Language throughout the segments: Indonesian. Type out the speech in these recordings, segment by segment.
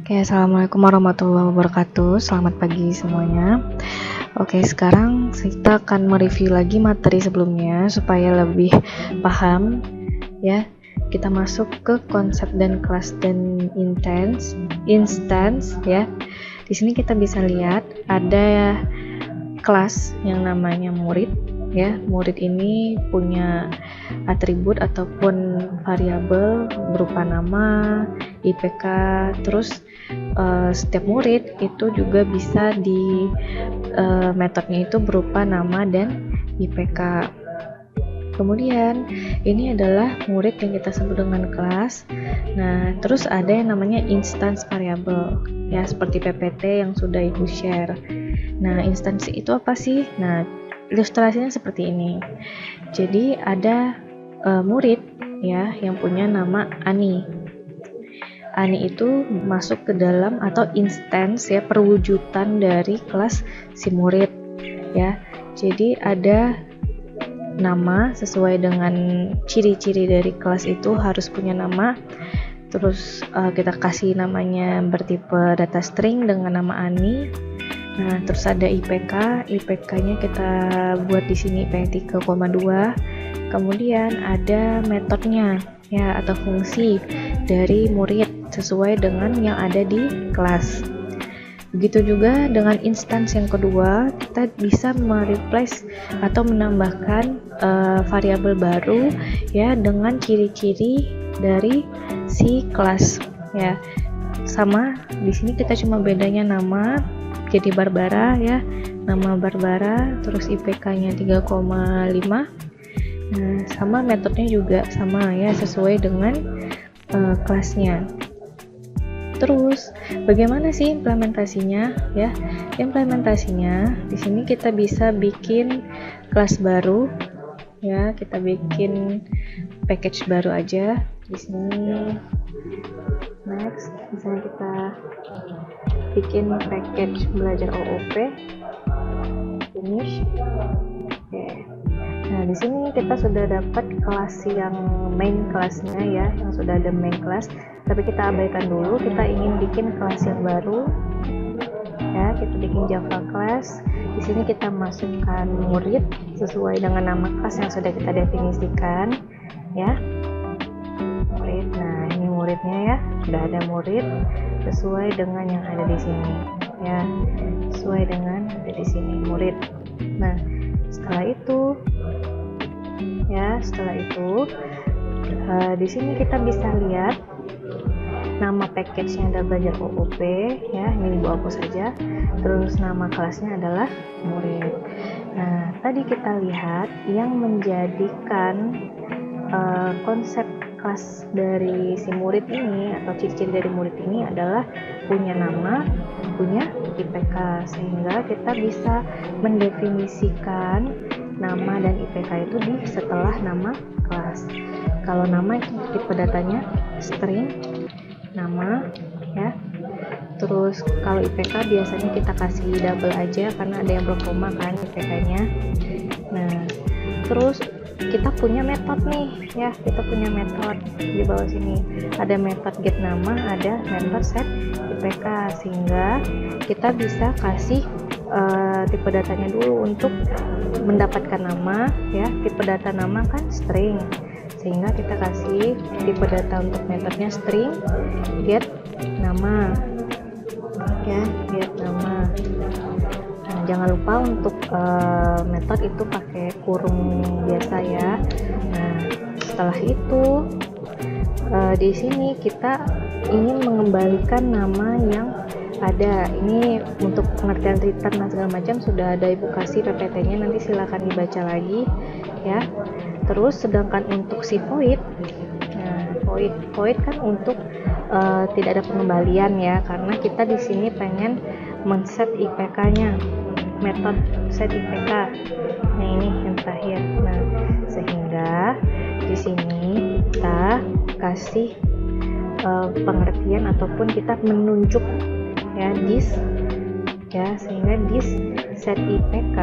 Oke, assalamualaikum warahmatullahi wabarakatuh. Selamat pagi semuanya. Oke, sekarang kita akan mereview lagi materi sebelumnya supaya lebih paham ya. Kita masuk ke konsep dan kelas dan instance ya. Di sini kita bisa lihat ada kelas yang namanya murid ya. Murid ini punya atribut ataupun variabel berupa nama, IPK, terus setiap murid itu juga bisa di metodenya itu berupa nama dan IPK. Kemudian ini adalah murid yang kita sebut dengan kelas. Nah, terus ada yang namanya instance variable ya, seperti PPT yang sudah Ibu share. Nah, instansi itu apa sih? Nah, ilustrasinya seperti ini. Jadi ada murid ya yang punya nama Ani. Ani itu masuk ke dalam atau instance ya, perwujudan dari kelas si murid ya. Jadi ada nama sesuai dengan ciri-ciri dari kelas itu, harus punya nama. Terus kita kasih namanya bertipe data string dengan nama Ani. Nah, terus ada IPK. IPK-nya kita buat di sini IPK 3,2. Kemudian ada metodenya ya, atau fungsi dari murid sesuai dengan yang ada di kelas. Begitu juga dengan instance yang kedua, kita bisa mereplace atau menambahkan variabel baru ya dengan ciri-ciri dari si kelas ya. Sama di sini kita cuma bedanya nama, jadi Barbara ya, nama Barbara, terus IPK-nya 3,5. Nah, sama metodenya juga sama ya, sesuai dengan kelasnya. Terus bagaimana sih implementasinya ya? Implementasinya di sini kita bisa bikin kelas baru ya, kita bikin package baru aja di sini. Next, misalnya kita bikin package belajar OOP, finish. Oke. Nah, di sini kita sudah dapat kelas yang main kelasnya ya, yang sudah ada main kelas. Tapi kita abaikan dulu, kita ingin bikin kelas yang baru. Ya, kita bikin Java class. Di sini kita masukkan murid sesuai dengan nama kelas yang sudah kita definisikan, ya. Murid. Nah, ini muridnya ya, sudah ada murid sesuai dengan yang ada di sini, ya. Sesuai dengan ada di sini murid. Nah, setelah itu di sini kita bisa lihat nama package-nya ada belajar OOP ya, ini Ibu hapus saja. Terus nama kelasnya adalah murid. Nah, tadi kita lihat yang menjadikan konsep kelas dari si murid ini atau ciri-ciri dari murid ini adalah punya nama, punya IPK, sehingga kita bisa mendefinisikan nama dan IPK itu di setelah nama kelas. Kalau nama itu tipe datanya string nama ya. Terus kalau IPK biasanya kita kasih double aja karena ada yang berkoma kan IPK-nya. Nah, terus kita punya metode nih ya, kita punya metode di bawah sini. Ada metode get nama, ada metode set IPK, sehingga kita bisa kasih tipe datanya dulu untuk mendapatkan nama ya. Tipe data nama kan string, sehingga kita kasih tipe data untuk metodenya string get nama ya, get nama. Nah, jangan lupa untuk metode itu pakai kurung biasa ya. Nah, setelah itu di sini kita ingin mengembalikan nama yang ada. Ini untuk pengertian return dan segala macam sudah ada Ibu kasih PPT-nya, nanti silakan dibaca lagi ya. Terus sedangkan untuk si void, nah void kan untuk tidak ada pengembalian ya, karena kita di sini pengen men-set IPK-nya, metode set IPK. Nah, ini yang terakhir. Nah, sehingga di sini kita kasih pengertian ataupun kita menunjuk ya this ya, sehingga this set IPK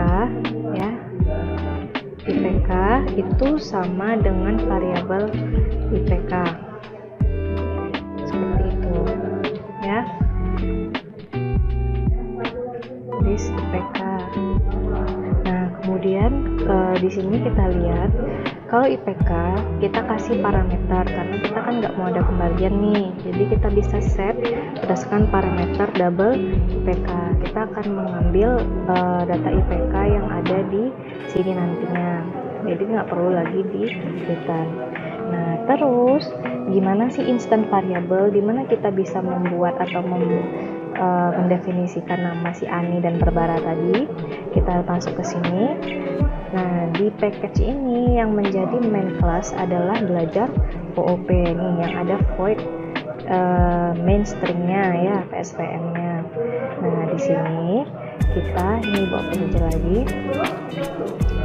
ya, IPK itu sama dengan variabel IPK seperti itu ya. Di sini kita lihat kalau IPK kita kasih parameter karena kita kan nggak mau ada kembalian nih, jadi kita bisa set berdasarkan parameter double IPK. Kita akan mengambil data IPK yang ada di sini nantinya, jadi nggak perlu lagi di return. Nah, terus gimana sih instant variable, dimana kita bisa membuat atau mendefinisikan nama si Ani dan Barbara tadi. Kita masuk ke sini. Nah, di package ini yang menjadi main class adalah belajar OOP nih, yang ada void main stringnya ya, PSVM-nya. Nah, di sini kita ini bawa penjelasan lagi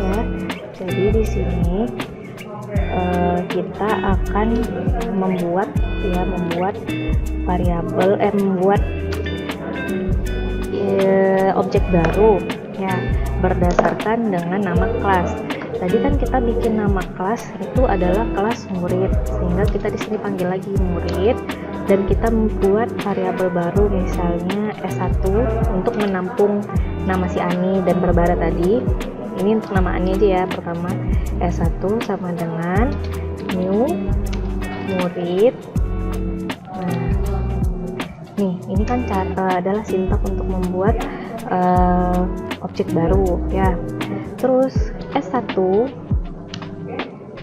ya. Jadi di sini kita akan membuat variabel, membuat objek baru ya berdasarkan dengan nama kelas. Tadi kan kita bikin nama kelas itu adalah kelas murid, sehingga kita di sini panggil lagi murid dan kita membuat variabel baru misalnya S1 untuk menampung nama si Ani dan Barbara tadi. Ini untuk nama Ani aja ya, pertama S1 sama dengan new murid. Nah, nih ini kan adalah sintak untuk membuat objek baru ya. Terus S1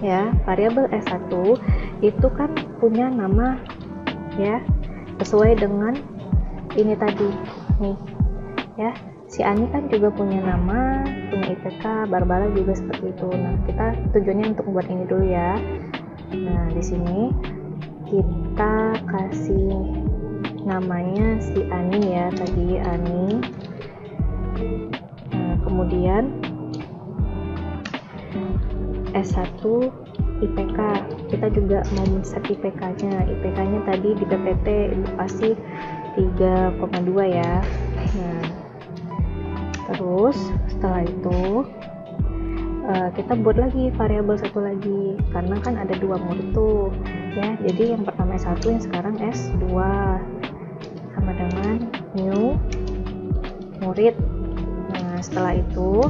ya, variabel S1 itu kan punya nama ya, sesuai dengan ini tadi nih ya. Si Ani kan juga punya nama, punya IPK, Barbara juga seperti itu. Nah, kita tujuannya untuk membuat ini dulu ya. Nah, di sini kita kasih namanya si Ani ya, tadi Ani. Nah, kemudian S1 IPK, kita juga mau men-set IPK-nya. IPK-nya tadi di PPT itu pasti 3,2 ya. Nah, terus setelah itu kita buat lagi variabel satu lagi, karena kan ada dua murid tuh ya. Jadi yang pertama S1, yang sekarang S2 sama dengan new murid. Nah, setelah itu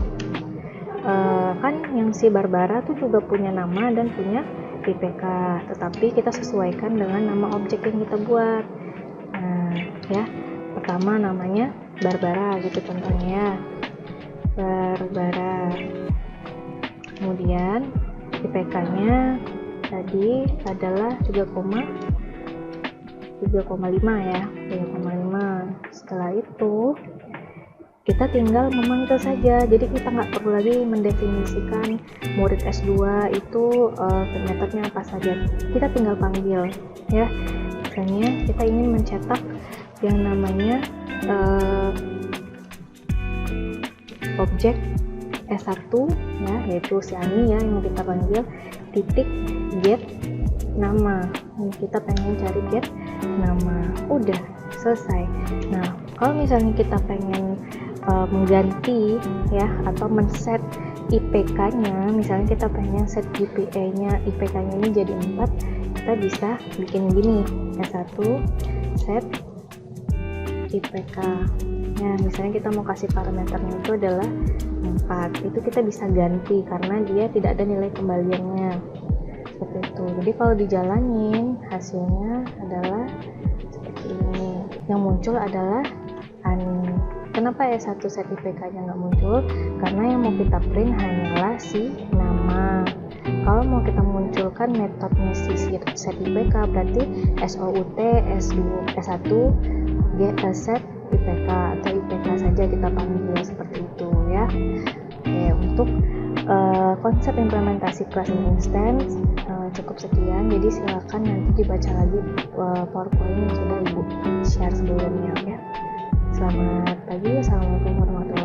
kan yang si Barbara tuh juga punya nama dan punya IPK, tetapi kita sesuaikan dengan nama objek yang kita buat. Nah ya, pertama namanya Barbara gitu contohnya ya, Barbara. Kemudian IPK-nya tadi adalah 3,5 ya, 3,5. Setelah itu kita tinggal memanggil saja, jadi kita nggak perlu lagi mendefinisikan murid S2 itu metodenya apa saja, kita tinggal panggil ya. Misalnya kita ingin mencetak yang namanya objek S1 ya, yaitu si Ani ya, yang kita panggil titik get nama. Ini kita pengen cari get nama, udah selesai. Nah, kalau misalnya kita pengen mengganti ya atau men-set IPK-nya, misalnya kita pengen set GPA-nya, IPK-nya ini jadi 4, kita bisa bikin gini, S1 set IPK. Nah, misalnya kita mau kasih parameternya itu adalah 4, itu kita bisa ganti karena dia tidak ada nilai kembaliannya seperti itu. Jadi kalau dijalanin hasilnya adalah seperti ini, yang muncul adalah Ani. Kenapa S1 set IPK-nya nggak muncul? Karena yang mau kita print hanyalah si nama. Kalau mau kita munculkan metodnya si set IPK, berarti SOUT S1 set IPK atau IPK saja kita panggil seperti itu ya. Oke, untuk konsep implementasi class and instance cukup sekian. Jadi silakan nanti dibaca lagi PowerPoint yang sudah Ibu share sebelumnya ya. Selamat pagi, assalamualaikum warahmatullahi wabarakatuh.